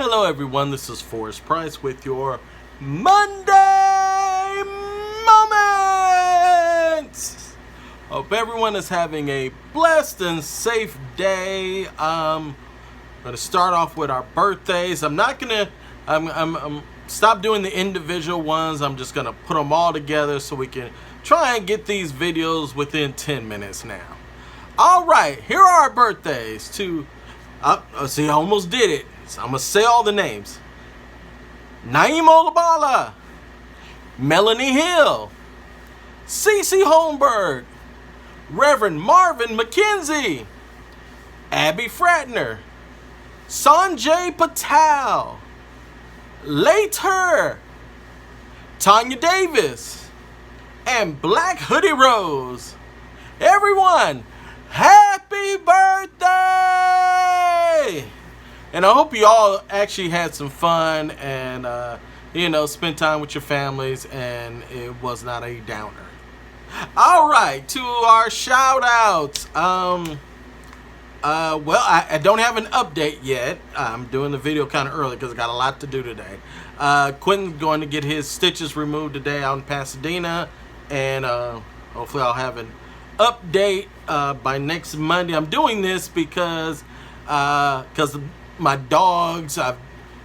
Hello everyone, this is Forrest Price with your Monday Moments! Hope everyone is having a blessed and safe day. I'm going to start off with our birthdays. I'm stop doing the individual ones. I'm just going to put them all together so we can try and get these videos within 10 minutes now. Alright, here are our birthdays to... see, I almost did it. So I'm going to say all the names. Naeem Olabala, Melanie Hill, Cece Holmberg, Reverend Marvin McKenzie, Abby Fratner, Sanjay Patel, Later, Tanya Davis, and Black Hoodie Rose. Everyone, happy birthday! And I hope you all actually had some fun and, spent time with your families and it was not a downer. All right, to our shout outs. I don't have an update yet. I'm doing the video kind of early because I got a lot to do today. Quentin's going to get his stitches removed today out in Pasadena. And hopefully I'll have an update by next Monday. I'm doing this because my dogs, I've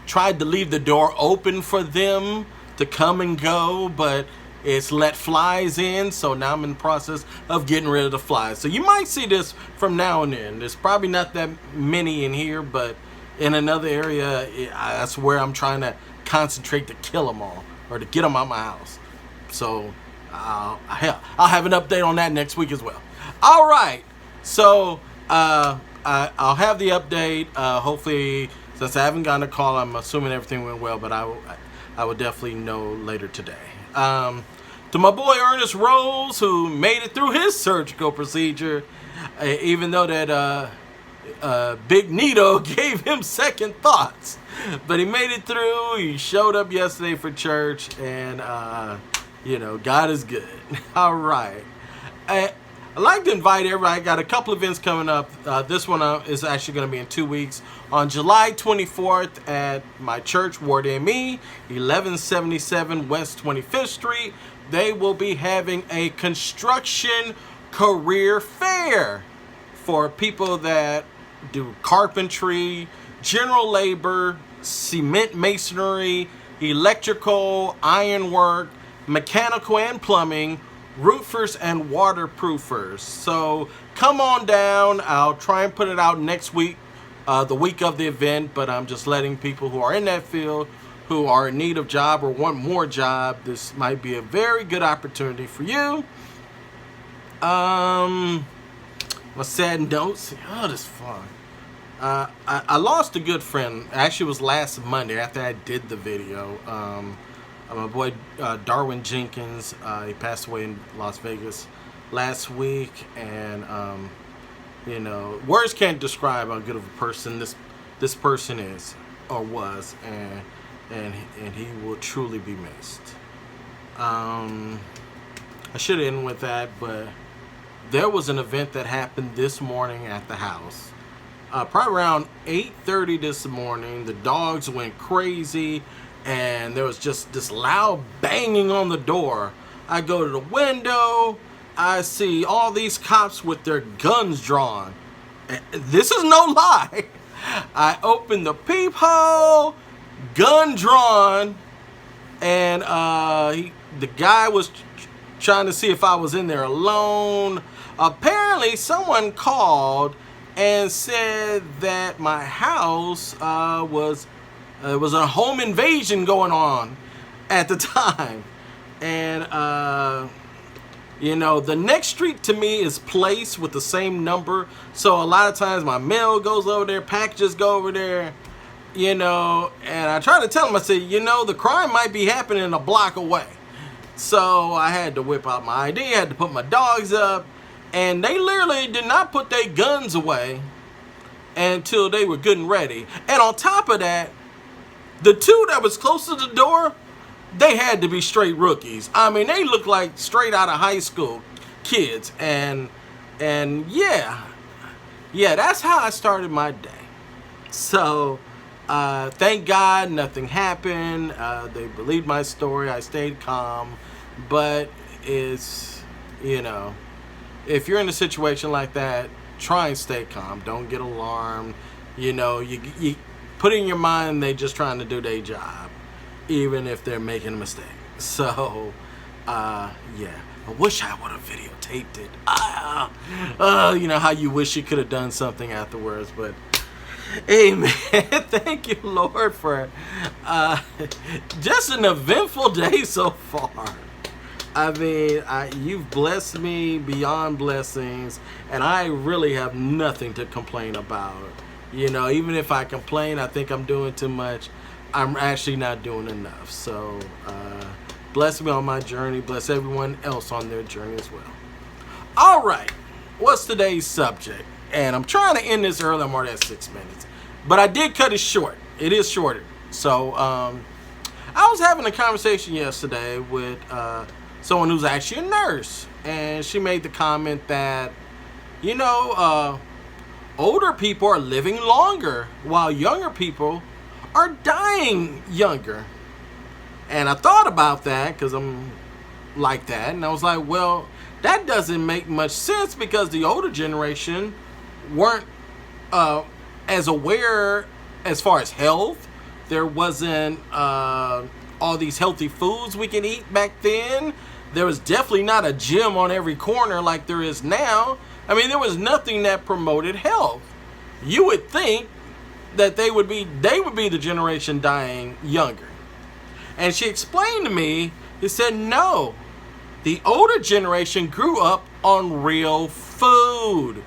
tried to leave the door open for them to come and go, but it's let flies in, so now I'm in the process of getting rid of the flies. So you might see this from now and then. There's probably not that many in here, but in another area, that's where I'm trying to concentrate to kill them all, or to get them out of my house. So I'll have an update on that next week as well. All right, so I'll have the update. Hopefully, since I haven't gotten a call, I'm assuming everything went well, but I will definitely know later today. To my boy Ernest Rose, who made it through his surgical procedure, even though that Big Nito gave him second thoughts. But he made it through. He showed up yesterday for church, and, God is good. All right. I'd like to invite everybody. I got a couple events coming up. This one is actually going to be in 2 weeks. On July 24th at my church, Ward ME, 1177 West 25th Street, they will be having a construction career fair for people that do carpentry, general labor, cement masonry, electrical, ironwork, mechanical and plumbing, roofers and waterproofers. So come on down. I'll try and put it out next week, the week of the event, but I'm just letting people who are in that field, who are in need of job or want more job, this might be a very good opportunity for you. My sad notes. Oh, this is fun. I lost a good friend. Actually, it was last Monday after I did the video. My boy Darwin Jenkins, he passed away in Las Vegas last week, and words can't describe how good of a person this person is or was, and he will truly be missed. I should end with that, but there was an event that happened this morning at the house. Probably around 8:30 this morning, the dogs went crazy. And there was just this loud banging on the door. I go to the window. I see all these cops with their guns drawn. This is no lie. I open the peephole, gun drawn, and the guy was trying to see if I was in there alone. Apparently, someone called and said that my house was a home invasion going on at the time. And, the next street to me is Place with the same number. So a lot of times my mail goes over there, packages go over there, and I try to tell them, I said, the crime might be happening a block away. So I had to whip out my ID, had to put my dogs up, and they literally did not put their guns away until they were good and ready. And on top of that, the two that was close to the door, they had to be straight rookies. I mean, they looked like straight out of high school kids. And yeah, that's how I started my day. So Thank God nothing happened. They believed my story. I stayed calm. But it's, you know, if you're in a situation like that, try and stay calm. Don't get alarmed. You put in your mind they just trying to do their job, even if they're making a mistake. So, yeah. I wish I would have videotaped it. You know how you wish you could have done something afterwards, but amen. Thank you, Lord, for just an eventful day so far. I mean, you've blessed me beyond blessings, and I really have nothing to complain about. Even if I complain, I think I'm doing too much. I'm actually not doing enough. So, bless me on my journey. Bless everyone else on their journey as well. All right. What's today's subject? And I'm trying to end this early. I'm already at 6 minutes. But I did cut it short. It is shorter. So, I was having a conversation yesterday with someone who's actually a nurse. And she made the comment that, older people are living longer while younger people are dying younger. And I thought about that because I'm like that. And I was like, well, that doesn't make much sense because the older generation weren't as aware as far as health. There wasn't all these healthy foods we can eat back then. There was definitely not a gym on every corner like there is now. I mean, there was nothing that promoted health. You would think that they would be the generation dying younger. And she explained to me, he said, no, the older generation grew up on real food.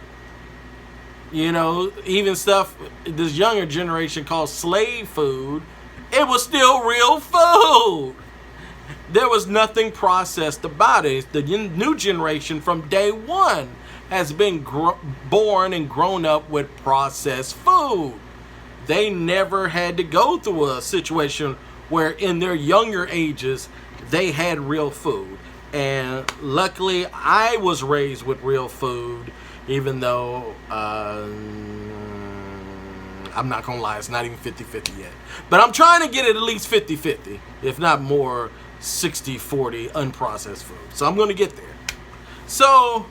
Even stuff this younger generation calls slave food, it was still real food. There was nothing processed about it. The new generation from day one has been born and grown up with processed food. They never had to go through a situation where in their younger ages they had real food. And luckily I was raised with real food, even though I'm not gonna lie, it's not even 50-50 yet. But I'm trying to get it at least 50-50, if not more 60-40 unprocessed food. So I'm gonna get there. So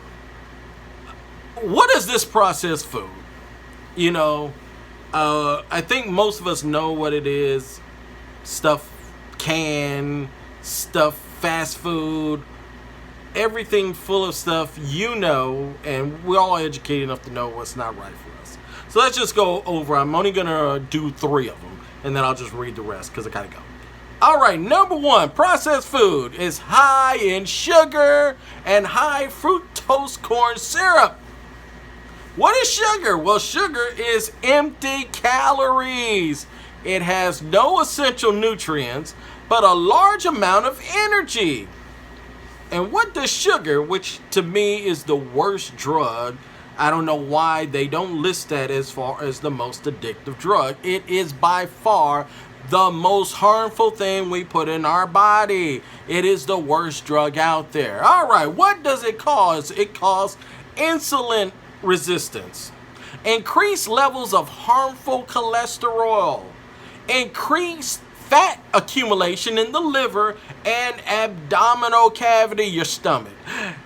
what is this processed food? I think most of us know what it is. Stuff canned, stuff fast food, everything full of stuff, and we're all educated enough to know what's not right for us. So let's just go over. I'm only going to do 3 of them, and then I'll just read the rest because I got to go. All right, number 1, processed food is high in sugar and high fructose corn syrup. What is sugar? Well, sugar is empty calories. It has no essential nutrients, but a large amount of energy. And what does sugar, which to me is the worst drug, I don't know why they don't list that as far as the most addictive drug. It is by far the most harmful thing we put in our body. It is the worst drug out there. All right, what does it cause? It causes insulin resistance, increased levels of harmful cholesterol, increased fat accumulation in the liver and abdominal cavity, your stomach.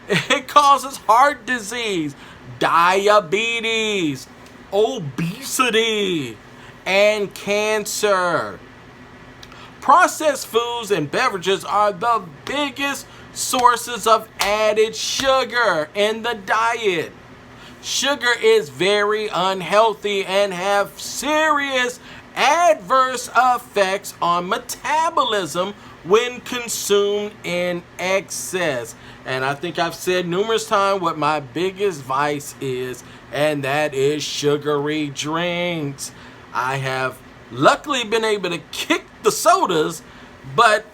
It causes heart disease, diabetes, obesity, and cancer. Processed foods and beverages are the biggest sources of added sugar in the diet. Sugar is very unhealthy and have serious adverse effects on metabolism when consumed in excess. And I think I've said numerous times what my biggest vice is, and that is sugary drinks. I have luckily been able to kick the sodas, but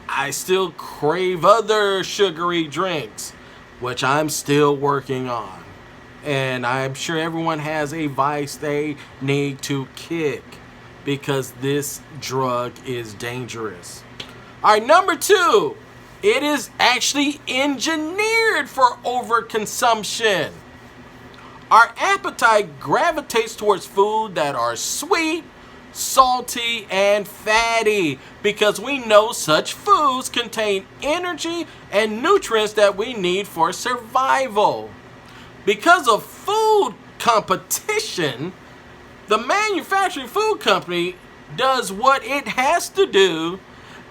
I still crave other sugary drinks, which I'm still working on. And I'm sure everyone has a vice they need to kick, because this drug is dangerous. All right, number 2, it is actually engineered for overconsumption. Our appetite gravitates towards food that are sweet, salty, and fatty, because we know such foods contain energy and nutrients that we need for survival. Because of food competition, the manufacturing food company does what it has to do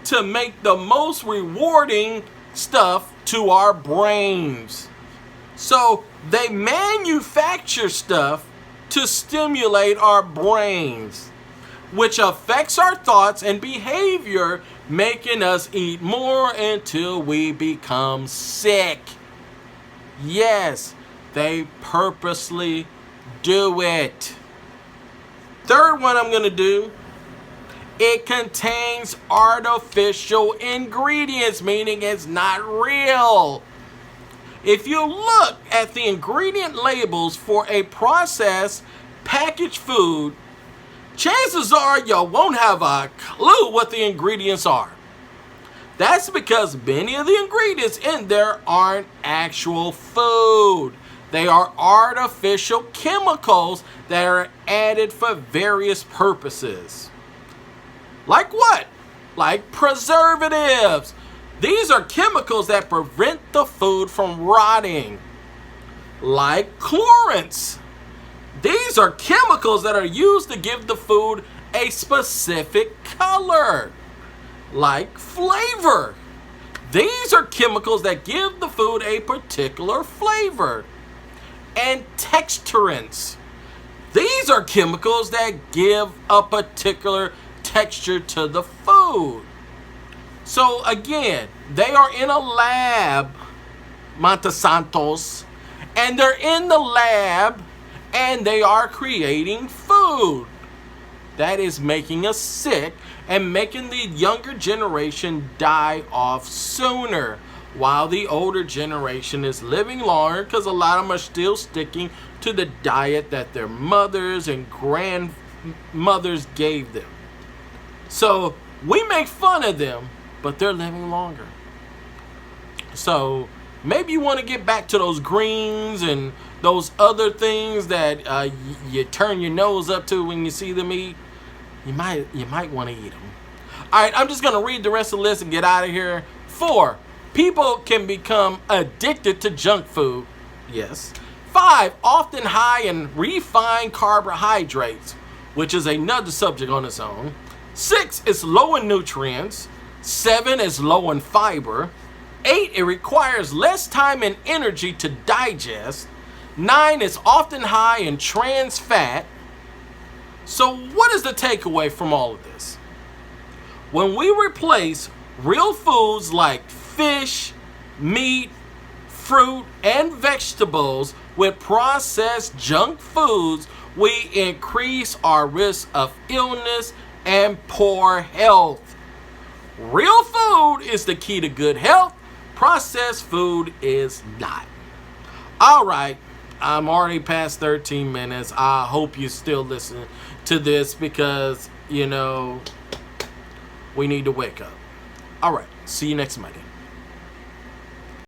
to make the most rewarding stuff to our brains. So they manufacture stuff to stimulate our brains, which affects our thoughts and behavior, making us eat more until we become sick. Yes, they purposely do it. Third one I'm going to do, it contains artificial ingredients, meaning it's not real. If you look at the ingredient labels for a processed packaged food, chances are you won't have a clue what the ingredients are. That's because many of the ingredients in there aren't actual food. They are artificial chemicals that are added for various purposes. Like what? Like preservatives. These are chemicals that prevent the food from rotting. Like colorants. These are chemicals that are used to give the food a specific color. Like flavor. These are chemicals that give the food a particular flavor. And texturants. These are chemicals that give a particular texture to the food. So again, they are in a lab, Montesantos, and they're in the lab and they are creating food that is making us sick and making the younger generation die off sooner, while the older generation is living longer because a lot of them are still sticking to the diet that their mothers and grandmothers gave them. So we make fun of them, but they're living longer. So maybe you want to get back to those greens and those other things that you turn your nose up to when you see them eat. You might want to eat them. All right, I'm just going to read the rest of the list and get out of here. 4, people can become addicted to junk food. Yes. 5, often high in refined carbohydrates, which is another subject on its own. 6, it's low in nutrients. 7, is low in fiber. 8, it requires less time and energy to digest. 9, is often high in trans fat. So what is the takeaway from all of this? When we replace real foods like fish, meat, fruit, and vegetables with processed junk foods, we increase our risk of illness and poor health. Real food is the key to good health. Processed food is not. All right, I'm already past 13 minutes. I hope you still listen to this because, we need to wake up. All right, see you next Monday.